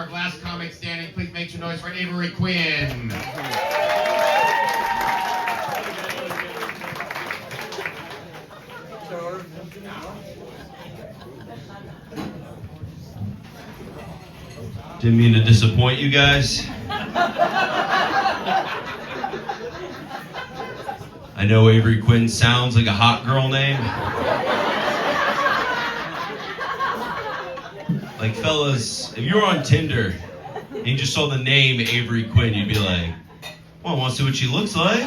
our last comic standing. Please make some noise for Avery Quinn. Didn't mean to disappoint you guys. I know Avery Quinn sounds like a hot girl name. Like, fellas, if you were on Tinder and you just saw the name Avery Quinn, you'd be like, well, I want to see what she looks like.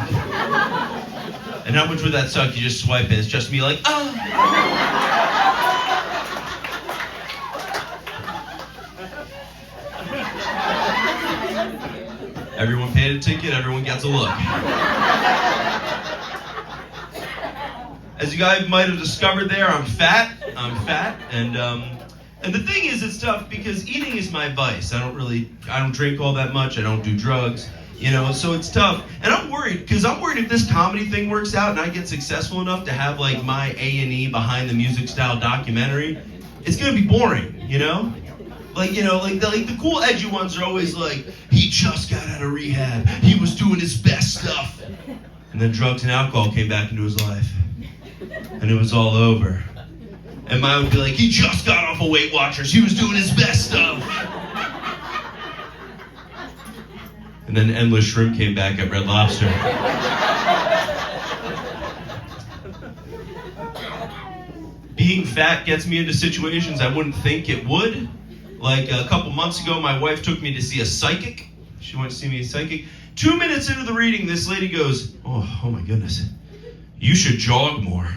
And how much would that suck? You just swipe it. It's just me like, oh. Everyone paid a ticket, everyone gets a look. As you guys might have discovered there, I'm fat, and the thing is, it's tough because eating is my vice. I don't drink all that much, I don't do drugs, so it's tough. And I'm worried if this comedy thing works out and I get successful enough to have like my A&E behind the music style documentary, it's gonna be boring, Like the cool edgy ones are always like, he just got out of rehab, he was doing his best stuff. And then drugs and alcohol came back into his life. And it was all over. And mine would be like, he just got off of Weight Watchers, he was doing his best stuff. And then Endless Shrimp came back at Red Lobster. Being fat gets me into situations I wouldn't think it would. Like a couple months ago, my wife took me to see a psychic. She went to see me a psychic. 2 minutes into the reading, this lady goes, oh my goodness, you should jog more.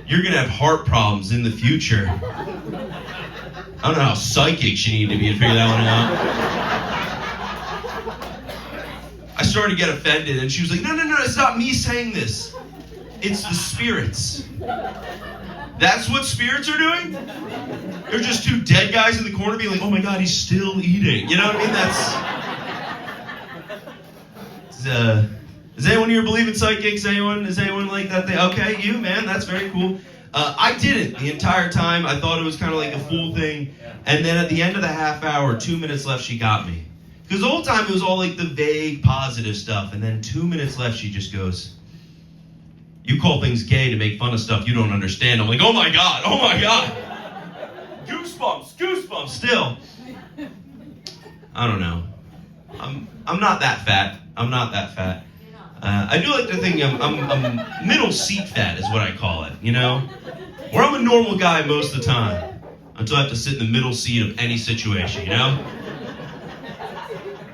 You're gonna have heart problems in the future. I don't know how psychic you need to be to figure that one out. I started to get offended, and she was like, no, it's not me saying this. It's the spirits. That's what spirits are doing? They're just two dead guys in the corner being like, oh my God, he's still eating. You know what I mean? Does anyone here believe in psychics? Is anyone like that? Okay, you, man, that's very cool. I didn't the entire time. I thought it was kind of like a fool thing. And then at the end of the half hour, 2 minutes left, she got me. Because the whole time it was all like the vague positive stuff. And then 2 minutes left, she just goes, you call things gay to make fun of stuff you don't understand. I'm like, oh my God. Goosebumps still. I don't know. I'm not that fat. I do like to think I'm middle seat fat is what I call it, Where I'm a normal guy most of the time until I have to sit in the middle seat of any situation,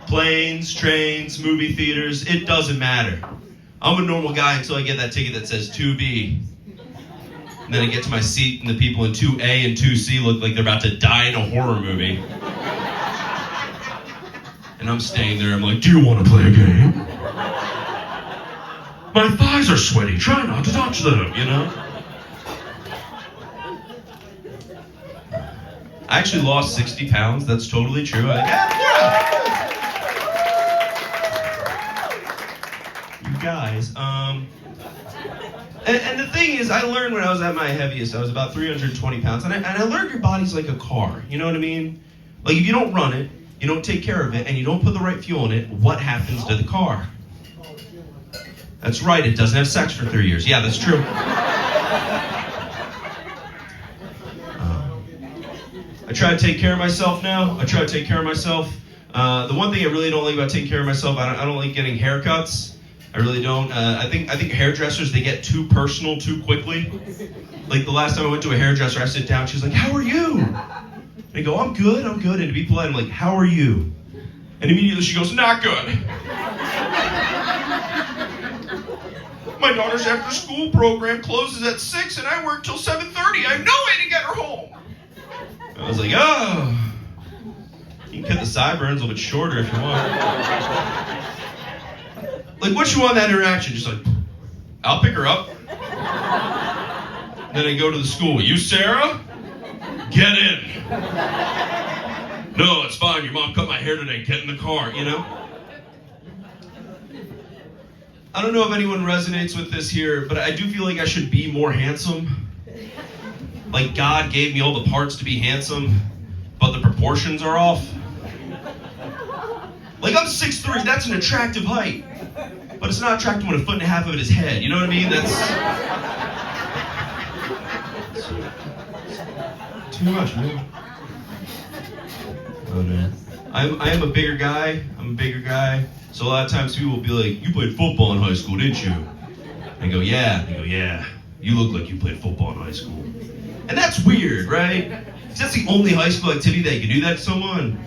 Planes, trains, movie theaters, it doesn't matter. I'm a normal guy until I get that ticket that says 2B. And then I get to my seat and the people in 2A and 2C look like they're about to die in a horror movie. And I'm staying there, I'm like, do you want to play a game? My thighs are sweaty, try not to touch them, I actually lost 60 pounds, that's totally true. You guys, and the thing is, I learned when I was at my heaviest, I was about 320 pounds, and I learned your body's like a car, you know what I mean? Like if you don't run it, you don't take care of it, and you don't put the right fuel in it, what happens to the car? That's right, it doesn't have sex for 3 years. Yeah, that's true. I try to take care of myself now. The one thing I really don't like about taking care of myself, I don't like getting haircuts. I really don't. I think hairdressers, they get too personal too quickly. Like the last time I went to a hairdresser, I sit down, she's like, how are you? And I go, I'm good. And to be polite, I'm like, how are you? And immediately she goes, not good. My daughter's after school program closes at 6 and I work till 7:30. I have no way to get her home. I was like, oh. You can cut the sideburns a little bit shorter if you want. Like, what you want in that interaction? Just like, I'll pick her up. Then I go to the school. You, Sarah? Get in. No, it's fine. Your mom cut my hair today. Get in the car, I don't know if anyone resonates with this here, but I do feel like I should be more handsome. Like God gave me all the parts to be handsome, but the proportions are off. Like, I'm 6'3", that's an attractive height. But it's not attractive when 1.5 feet of it is head, you know what I mean? That's too much, man. Oh, no. I am a bigger guy. I'm a bigger guy. So a lot of times people will be like, you played football in high school, didn't you? I go, yeah. They go, yeah. You look like you played football in high school. And that's weird, right? 'Cause that's the only high school activity that you can do that to someone.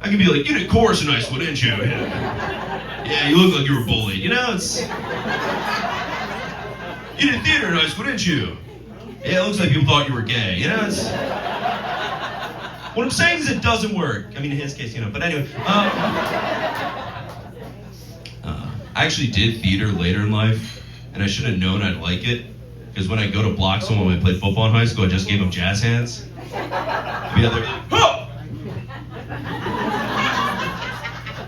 I can be like, you did chorus in high school, didn't you? Yeah, you look like you were bullied. You know, it's... You did theater in high school, didn't you? Yeah, it looks like people thought you were gay. You know, it's... What I'm saying is it doesn't work. I mean, in his case, you know. But anyway, I actually did theater later in life, and I should have known I'd like it. Because when I go to block someone when I played football in high school, I just gave them jazz hands. I'd be out there like, oh!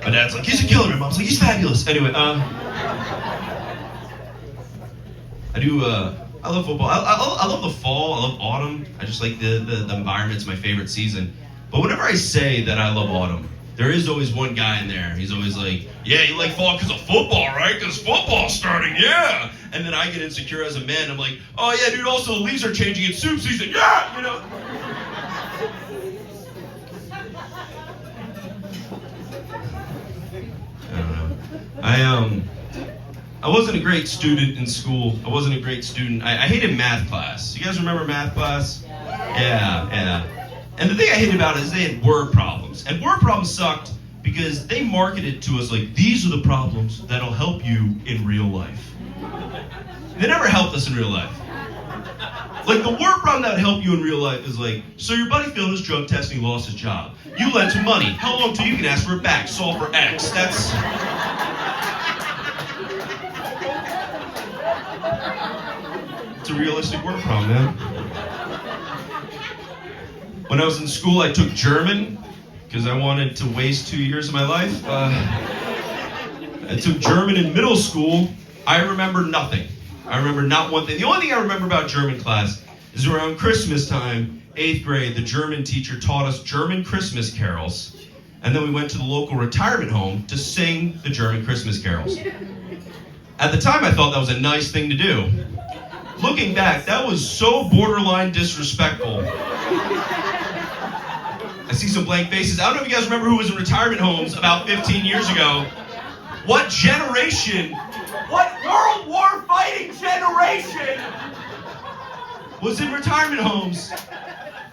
My dad's like, he's a killer. Mom's like, he's fabulous. Anyway, I love football. I love the fall. I love autumn. I just like the environment's my favorite season. But whenever I say that I love autumn, there is always one guy in there. He's always like, yeah, you like fall because of football, right? Because football's starting, yeah. And then I get insecure as a man. I'm like, oh yeah, dude, also the leaves are changing. It's soup season, yeah, you know. I don't know. I wasn't a great student in school. I wasn't a great student. I hated math class. You guys remember math class? Yeah. And the thing I hated about it is they had word problems. And word problems sucked because they marketed to us like, these are the problems that'll help you in real life. They never helped us in real life. Like, the word problem that would help you in real life is like, so your buddy failed his drug test and he lost his job. You lent him money. How long till you can ask for it back? Solve for X. That's... It's a realistic word problem, man. When I was in school, I took German because I wanted to waste 2 years of my life. I took German in middle school. I remember nothing. I remember not one thing. The only thing I remember about German class is around Christmas time, 8th grade, the German teacher taught us German Christmas carols. And then we went to the local retirement home to sing the German Christmas carols. At the time, I thought that was a nice thing to do. Looking back, that was so borderline disrespectful. I see some blank faces. I don't know if you guys remember who was in retirement homes about 15 years ago. What generation, what World War fighting generation was in retirement homes?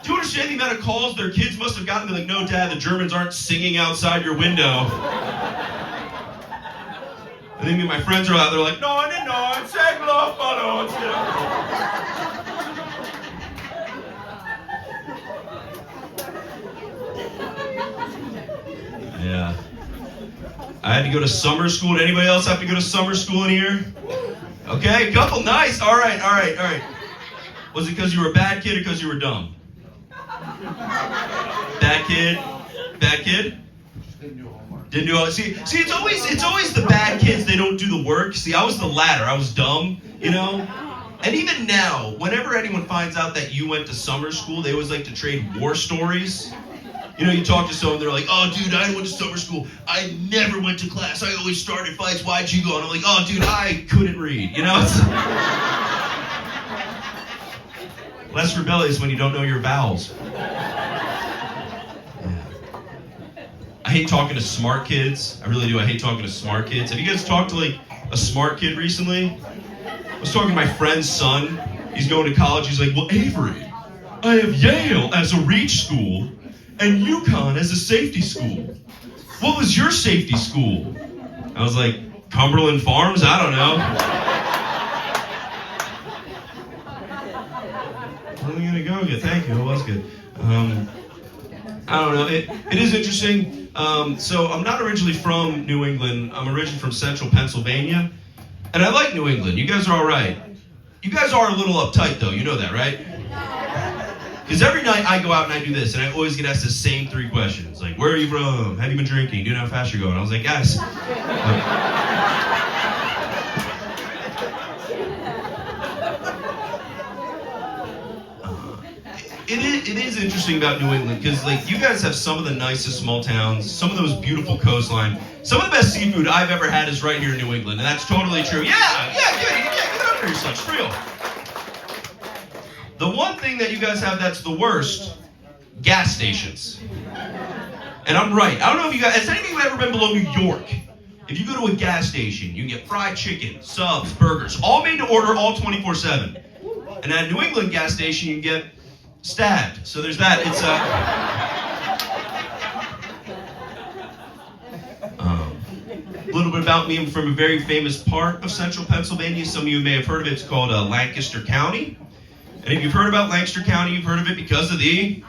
Do you understand the amount of calls their kids must have gotten? They're like, no, Dad, the Germans aren't singing outside your window. And then me and my friends are out there like, 99, segla, balloons, you know. Yeah. I had to go to summer school. Did anybody else have to go to summer school in here? Okay, a couple. Nice. All right. Was it because you were a bad kid or because you were dumb? Bad kid? Didn't do all. See, it's always the bad kids. They don't do the work. See, I was the latter. I was dumb, you know. And even now, whenever anyone finds out that you went to summer school, they always like to trade war stories. You know, you talk to someone, they're like, oh, dude, I went to summer school. I never went to class. I always started fights. Why'd you go? And I'm like, oh, dude, I couldn't read. You know, it's less rebellious when you don't know your vowels. I hate talking to smart kids. I really do. I hate talking to smart kids. Have you guys talked to, like, a smart kid recently? I was talking to my friend's son. He's going to college. He's like, well, Avery, I have Yale as a reach school and UConn as a safety school. What was your safety school? I was like, Cumberland Farms? I don't know. Where are we gonna go? Yeah, thank you. It was good. I don't know. It is interesting. So I'm not originally from New England. I'm originally from central Pennsylvania. And I like New England. You guys are all right. You guys are a little uptight, though. You know that, right? Because every night I go out and I do this, and I always get asked the same 3 questions. Like, where are you from? Have you been drinking? Do you know how fast you're going? I was like, yes. it is interesting about New England because like you guys have some of the nicest small towns, some of those beautiful coastline, some of the best seafood I've ever had is right here in New England, and that's totally true. Yeah, get over yourself, it's real. The one thing that you guys have that's the worst, gas stations. And I'm right. I don't know if you guys, has anyone ever been below New York? If you go to a gas station, you can get fried chicken, subs, burgers, all made to order, all 24/7. And at a New England gas station, you can get stabbed. So there's that. It's a little bit about me. I'm from a very famous part of central Pennsylvania. Some of you may have heard of it. It's called Lancaster County. And if you've heard about Lancaster County, you've heard of it because of the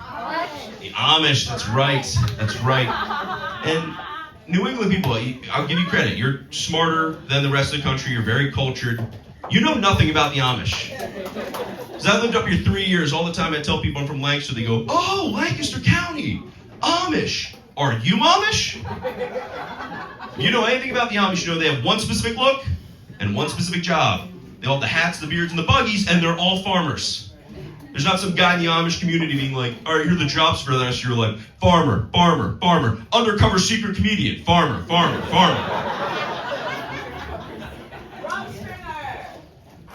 Amish. That's right. That's right. And New England people, I'll give you credit. You're smarter than the rest of the country. You're very cultured. You know nothing about the Amish. Because I lived up here 3 years. All the time I tell people I'm from Lancaster, they go, oh, Lancaster County, Amish. Are you Amish? You know anything about the Amish, you know they have one specific look and one specific job. They all have the hats, the beards, and the buggies, and they're all farmers. There's not some guy in the Amish community being like, all right, here are the jobs for the rest of your life. Farmer, farmer, farmer. Undercover secret comedian. Farmer, farmer, farmer.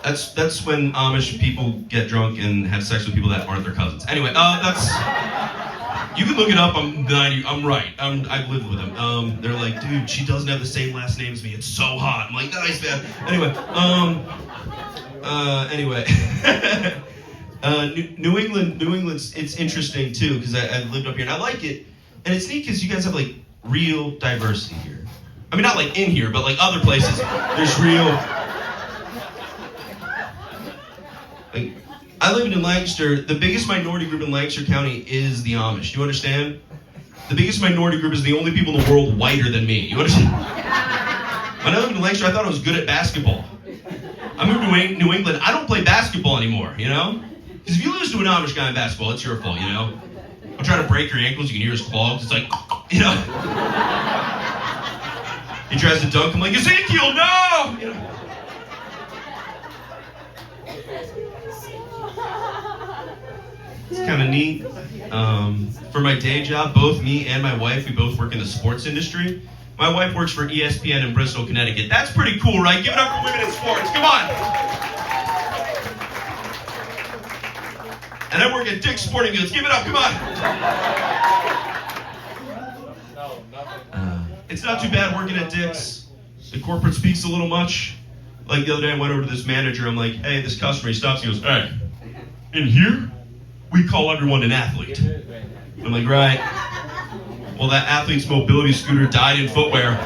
That's when Amish people get drunk and have sex with people that aren't their cousins. Anyway, that's... You can look it up. I'm right. I've lived with them. They're like, dude, she doesn't have the same last name as me. It's so hot. I'm like, nice, man. Anyway, New England, it's interesting too because I lived up here and I like it, and it's neat because you guys have like real diversity here. I mean, not like in here, but like other places. There's real. Like, I live in Lancaster. The biggest minority group in Lancaster County is the Amish. Do you understand? The biggest minority group is the only people in the world whiter than me. You understand? When I lived in Lancaster, I thought I was good at basketball. I moved to New England. I don't play basketball anymore, you know? Because if you lose to an Amish guy in basketball, it's your fault, you know? I'll try to break your ankles. You can hear his claws. It's like, you know? He tries to dunk. I'm like, Ezekiel, no! You know? It's kind of neat. For my day job, both me and my wife, we both work in the sports industry. My wife works for ESPN in Bristol, Connecticut. That's pretty cool, right? Give it up for women in sports. Come on. And I work at Dick's Sporting Goods. Give it up. Come on. It's not too bad working at Dick's. The corporate speaks a little much. Like the other day, I went over to this manager. I'm like, hey, this customer, he stops. He goes, hey, in here, we call everyone an athlete. I'm like, right. Well, that athlete's mobility scooter died in footwear.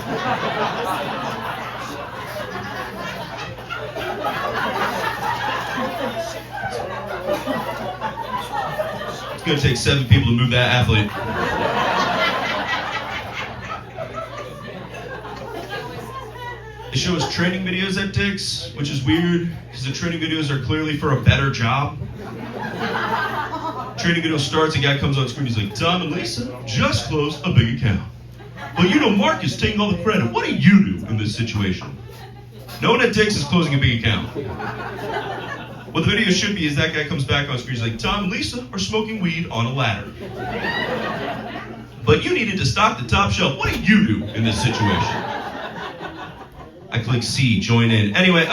It's going to take 7 people to move that athlete. They show us training videos at Dick's, which is weird, because the training videos are clearly for a better job. Training video starts, a guy comes on screen, he's like, Tom and Lisa just closed a big account. But you know Mark is taking all the credit. What do you do in this situation? No one at Dick's is closing a big account. What the video should be is that guy comes back on screen, he's like, Tom and Lisa are smoking weed on a ladder. But you needed to stock the top shelf. What do you do in this situation? I click C, join in. Anyway,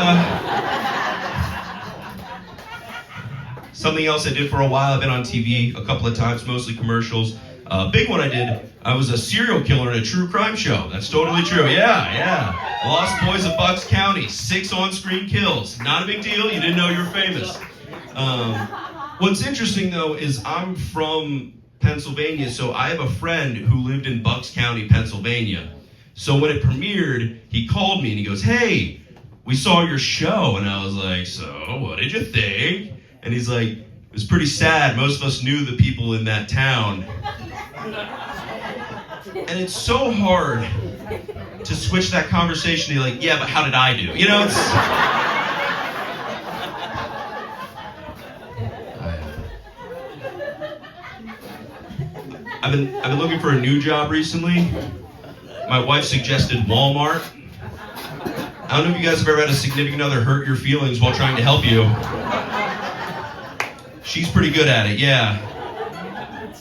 something else I did for a while, I've been on TV a couple of times, mostly commercials. Big one I did, I was a serial killer in a true crime show. That's totally true, yeah. Lost Boys of Bucks County, 6 on-screen kills. Not a big deal, you didn't know you were famous. What's interesting though is I'm from Pennsylvania, so I have a friend who lived in Bucks County, Pennsylvania. So when it premiered, he called me and he goes, hey, we saw your show. And I was like, so what did you think? And he's like, it was pretty sad. Most of us knew the people in that town. And it's so hard to switch that conversation to like, yeah, but how did I do? You know, it's... I've been looking for a new job recently. My wife suggested Walmart. I don't know if you guys have ever had a significant other hurt your feelings while trying to help you. She's pretty good at it, yeah.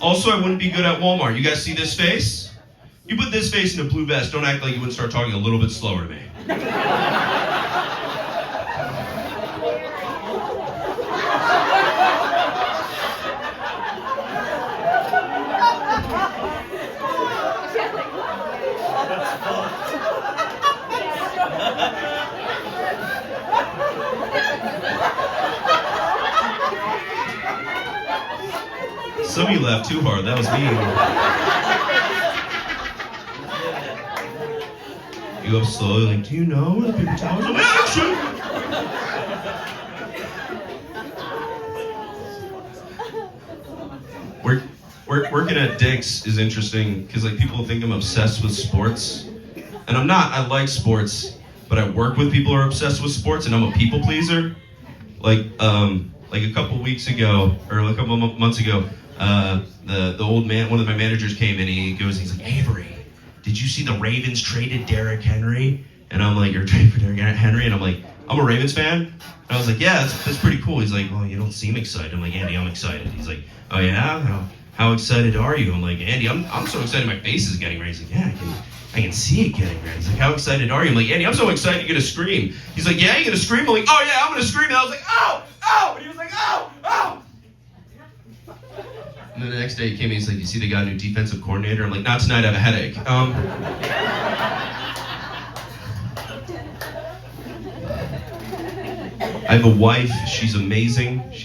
Also, I wouldn't be good at Walmart. You guys see this face? You put this face in a blue vest, don't act like you wouldn't start talking a little bit slower to me. Some of you laughed too hard. That was mean. You go slowly, like, do you know where the paper towels are? Action! Working at Dick's is interesting because like people think I'm obsessed with sports, and I'm not. I like sports, but I work with people who are obsessed with sports, and I'm a people pleaser. Like a couple weeks ago, or a couple months ago, the old man, one of my managers came in, he's like, Avery, did you see the Ravens traded Derrick Henry? And I'm like, you're trading for Derrick Henry? And I'm like, I'm a Ravens fan. And I was like, yeah, that's pretty cool. He's like, well, you don't seem excited. I'm like, Andy, I'm excited. He's like, oh yeah? How excited are you? I'm like, Andy, I'm so excited my face is getting ready. He's like, yeah, I can see it getting ready. He's like, how excited are you? I'm like, Andy, I'm so excited you're gonna scream. He's like, yeah, you're gonna scream? I'm like, oh yeah, I'm gonna scream. And I was like, ow, ow! And he was like, ow, ow! And then the next day he came in, he's like, you see the guy, new defensive coordinator? I'm like, not tonight, I have a headache. I have a wife, she's amazing. And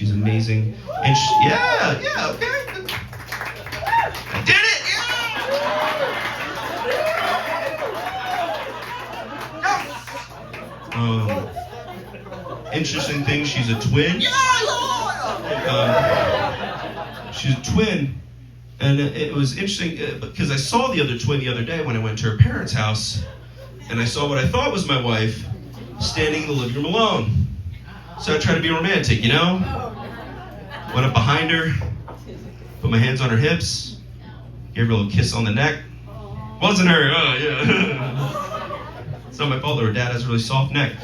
yeah, okay. I did it, yeah! Interesting thing, she's a twin. She's a twin, and it was interesting because I saw the other twin the other day when I went to her parents' house, and I saw what I thought was my wife standing in the living room alone. So I tried to be romantic, you know? Went up behind her, put my hands on her hips, gave her a little kiss on the neck. Wasn't her, oh yeah. It's not my fault that her dad has a really soft neck.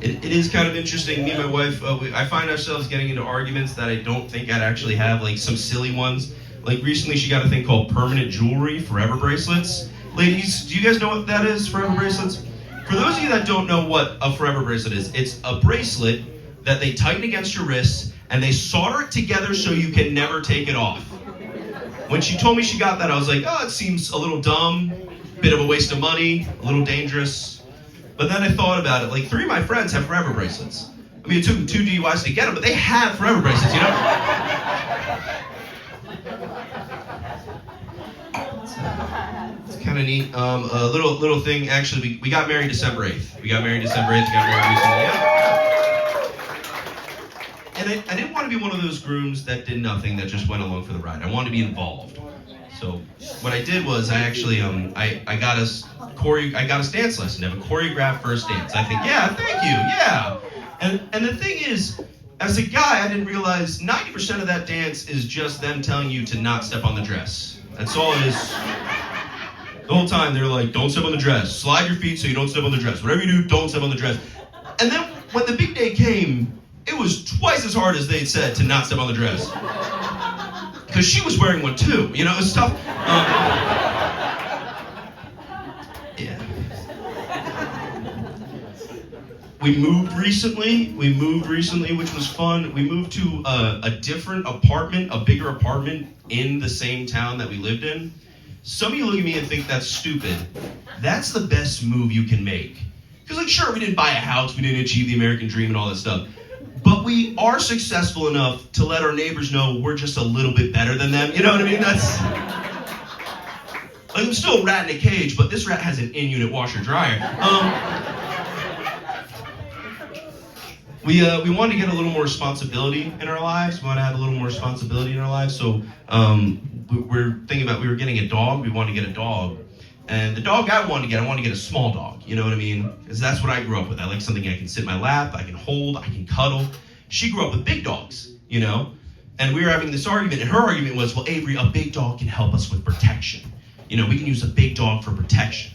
It is kind of interesting. Me and my wife, I find ourselves getting into arguments that I don't think I'd actually have, like some silly ones. Like recently she got a thing called permanent jewelry, forever bracelets. Ladies, do you guys know what that is, forever bracelets? For those of you that don't know what a forever bracelet is, it's a bracelet that they tighten against your wrists and they solder it together so you can never take it off. When she told me she got that, I was like, oh, it seems a little dumb, bit of a waste of money, a little dangerous. But then I thought about it, like 3 of my friends have forever bracelets. I mean, it took them 2 DUIs to get them, but they have forever bracelets, you know? It's kind of neat. A little thing, actually, we got married December 8th. We got married recently, yeah. And I didn't want to be one of those grooms that did nothing, that just went along for the ride. I wanted to be involved. So what I did was I actually I got a dance lesson, to have a choreographed first dance. I think, yeah, thank you, yeah. And the thing is, as a guy, I didn't realize 90% of that dance is just them telling you to not step on the dress. That's all it is. The whole time they're like, don't step on the dress. Slide your feet so you don't step on the dress. Whatever you do, don't step on the dress. And then when the big day came, it was twice as hard as they'd said to not step on the dress. Because she was wearing one too, you know, it was tough. Yeah. We moved recently, which was fun. We moved to a different apartment, a bigger apartment in the same town that we lived in. Some of you look at me and think that's stupid. That's the best move you can make. Because like, sure, we didn't buy a house, we didn't achieve the American dream and all that stuff. But we are successful enough to let our neighbors know we're just a little bit better than them. You know what I mean? That's like, I'm still a rat in a cage, but this rat has an in-unit washer dryer. We wanted to get a little more responsibility in our lives. We want to have a little more responsibility in our lives. So we're thinking about, we were getting a dog. We wanted to get a dog. And the dog I wanted to get a small dog, you know what I mean? Because that's what I grew up with. I like something I can sit in my lap, I can hold, I can cuddle. She grew up with big dogs, you know? And we were having this argument, and her argument was, well, Avery, a big dog can help us with protection. You know, we can use a big dog for protection.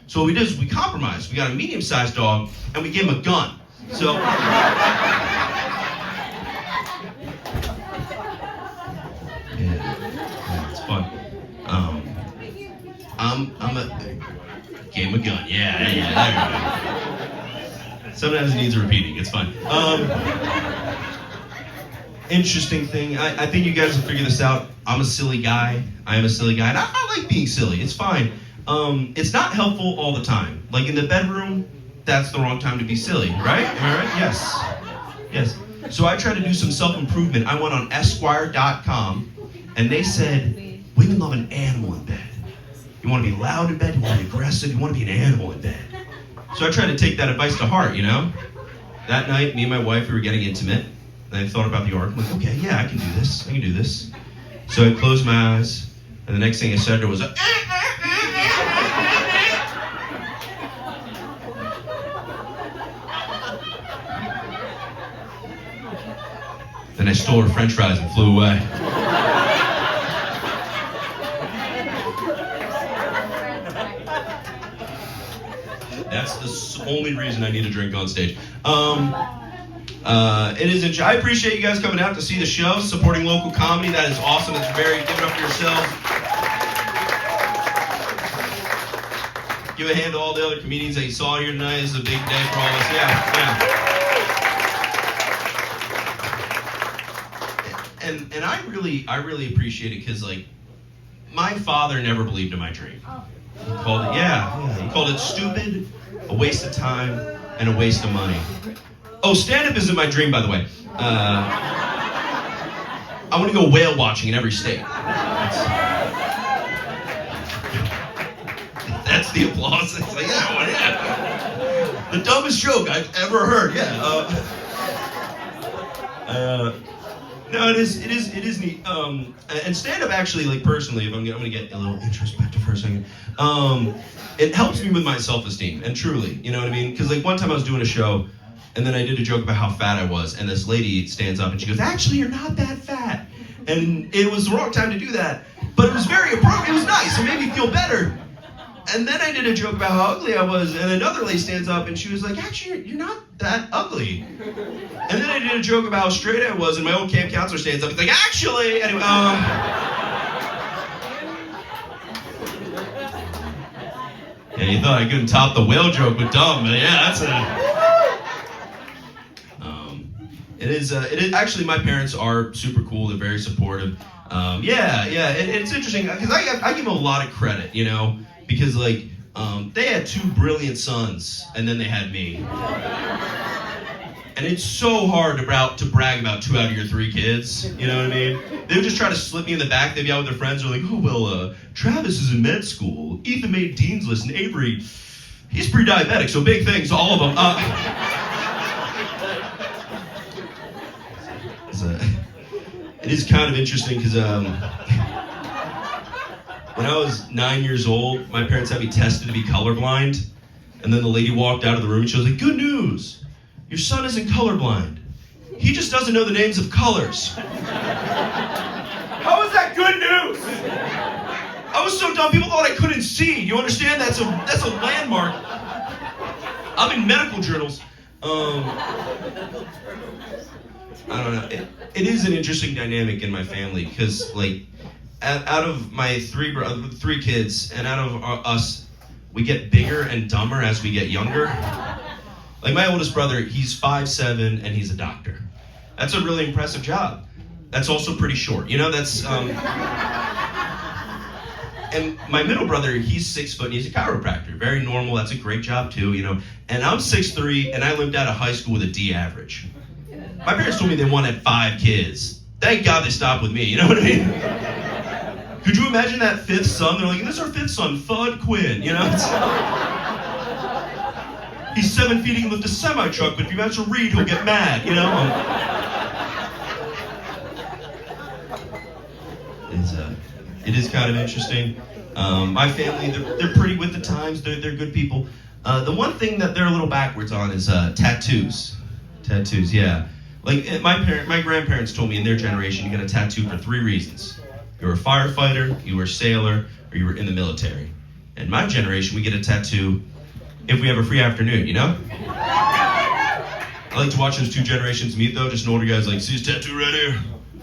So what we did is we compromised. We got a medium-sized dog, and we gave him a gun. So. Yeah, it's fun. I'm a game of gun. Yeah, there we go. Sometimes it needs repeating. It's fine. Interesting thing. I think you guys will figure this out. I'm a silly guy. I am a silly guy, and I like being silly. It's fine. It's not helpful all the time. Like in the bedroom, that's the wrong time to be silly, right? Am I right? Yes. So I tried to do some self-improvement. I went on Esquire.com, and they said, women love an animal in bed. You want to be loud in bed, you want to be aggressive, you want to be an animal in bed. So I tried to take that advice to heart, you know? That night, me and my wife, we were getting intimate, and I thought about the arc. I'm like, okay, yeah, I can do this. So I closed my eyes, and the next thing I said to her was, then I stole her french fries and flew away. That's the only reason I need a drink on stage. It is. I appreciate you guys coming out to see the show, supporting local comedy. That is awesome. It's very. Give it up for yourselves. Give a hand to all the other comedians that you saw here tonight. This is a big day for all of us. Yeah. And I really appreciate it because like my father never believed in my dream. He called it he called it stupid, a waste of time, and a waste of money. Oh, stand-up isn't my dream, by the way. I want to go whale watching in every state. That's the applause. It's like, yeah. The dumbest joke I've ever heard. Yeah. No, it is neat. And stand-up actually, like personally, if I'm gonna get a little introspective for a second, it helps me with my self-esteem. And truly, you know what I mean? Because like one time I was doing a show, and then I did a joke about how fat I was, and this lady stands up and she goes, "Actually, you're not that fat." And it was the wrong time to do that, but it was very appropriate. It was nice. It made me feel better. And then I did a joke about how ugly I was, and another lady stands up and she was like, "Actually, you're not that ugly." And then I did a joke about how straight I was, and my old camp counselor stands up and is like, "Actually," anyway, yeah, you thought I couldn't top the whale joke with dumb, but yeah, that's it is actually, my parents are super cool. They're very supportive. It's interesting because I give them a lot of credit, you know, because like they had two brilliant sons, and then they had me. And it's so hard to brag about 2 out of your 3 kids, you know what I mean? They would just try to slip me in the back. They'd be out with their friends. They're like, "Oh, well, Travis is in med school. Ethan made Dean's List, and Avery, he's pre-diabetic, so big things, all of them." It is kind of interesting because when I was 9 years old, my parents had me tested to be colorblind, and then the lady walked out of the room and she was like, "Good news, your son isn't colorblind. He just doesn't know the names of colors." How is that good news? I was so dumb, people thought I couldn't see. You understand? That's a landmark. I'm in medical journals. I don't know. It is an interesting dynamic in my family because, like, out of my 3 kids, and out of us, we get bigger and dumber as we get younger. Like my oldest brother, he's 5'7" and he's a doctor. That's a really impressive job. That's also pretty short. You know, that's. And my middle brother, he's 6 foot and he's a chiropractor. Very normal. That's a great job too. You know. And I'm 6'3" and I lived out of high school with a D average. My parents told me they wanted 5 kids. Thank God they stopped with me, you know what I mean? Could you imagine that 5th son? They're like, "This is our 5th son, Fudd Quinn," you know? He's 7 feet, he can lift a semi-truck, but if you mention Reed, he'll get mad, you know? It is kind of interesting. My family, they're pretty with the times, they're good people. The one thing that they're a little backwards on is tattoos. Tattoos, yeah. Like my grandparents told me in their generation, you get a tattoo for 3 reasons. You were a firefighter, you were a sailor, or you were in the military. In my generation, we get a tattoo if we have a free afternoon, you know? I like to watch those two generations meet though. Just an older guy's like, see his tattoo right here?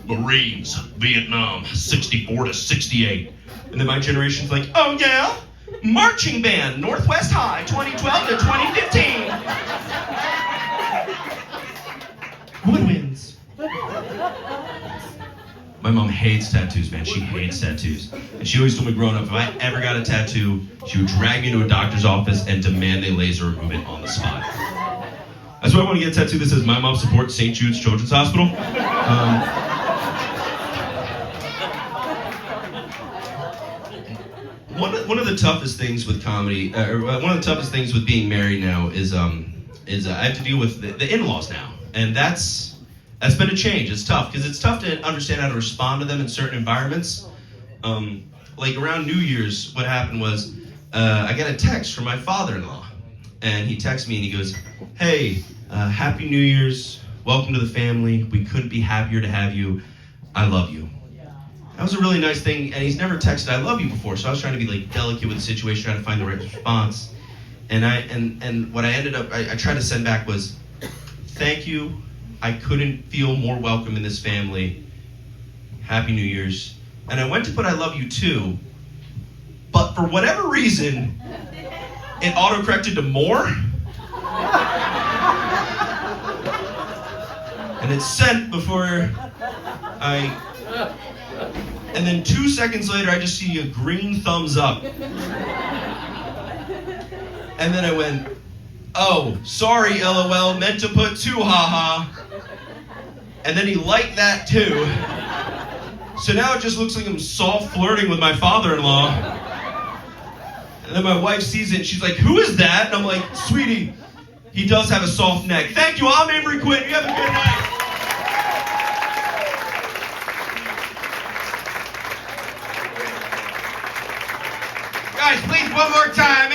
Marines, Vietnam, 64 to 68. And then my generation's like, oh yeah? Marching band, Northwest High, 2012 to 2015. What wins? My mom hates tattoos, man. She hates tattoos. And she always told me growing up, if I ever got a tattoo, she would drag me to a doctor's office and demand they laser remove it on the spot. That's why I want to get a tattoo that says, my mom supports St. Jude's Children's Hospital. One of the toughest things with comedy, one of the toughest things with being married now is I have to deal with the in-laws now. And that's been a change. It's tough because it's tough to understand how to respond to them in certain environments. Like around New Year's, what happened was I got a text from my father-in-law, and he texts me and he goes, "Hey, Happy New Year's. Welcome to the family. We couldn't be happier to have you. I love you." That was a really nice thing, and he's never texted "I love you" before, so I was trying to be like delicate with the situation, trying to find the right response. And what I ended up I tried to send back was, "Thank you. I couldn't feel more welcome in this family. Happy New Year's." And I went to put "I love you too," but for whatever reason, it autocorrected to more. And it's sent before and then 2 seconds later, I just see a green thumbs up. And then I went, "Oh, sorry, LOL, meant to put 2, haha." And then he liked that too. So now it just looks like I'm soft flirting with my father-in-law. And then my wife sees it and she's like, "Who is that?" And I'm like, "Sweetie, he does have a soft neck. Thank you, I'm Avery Quinn. You have a good night." Guys, please, one more time.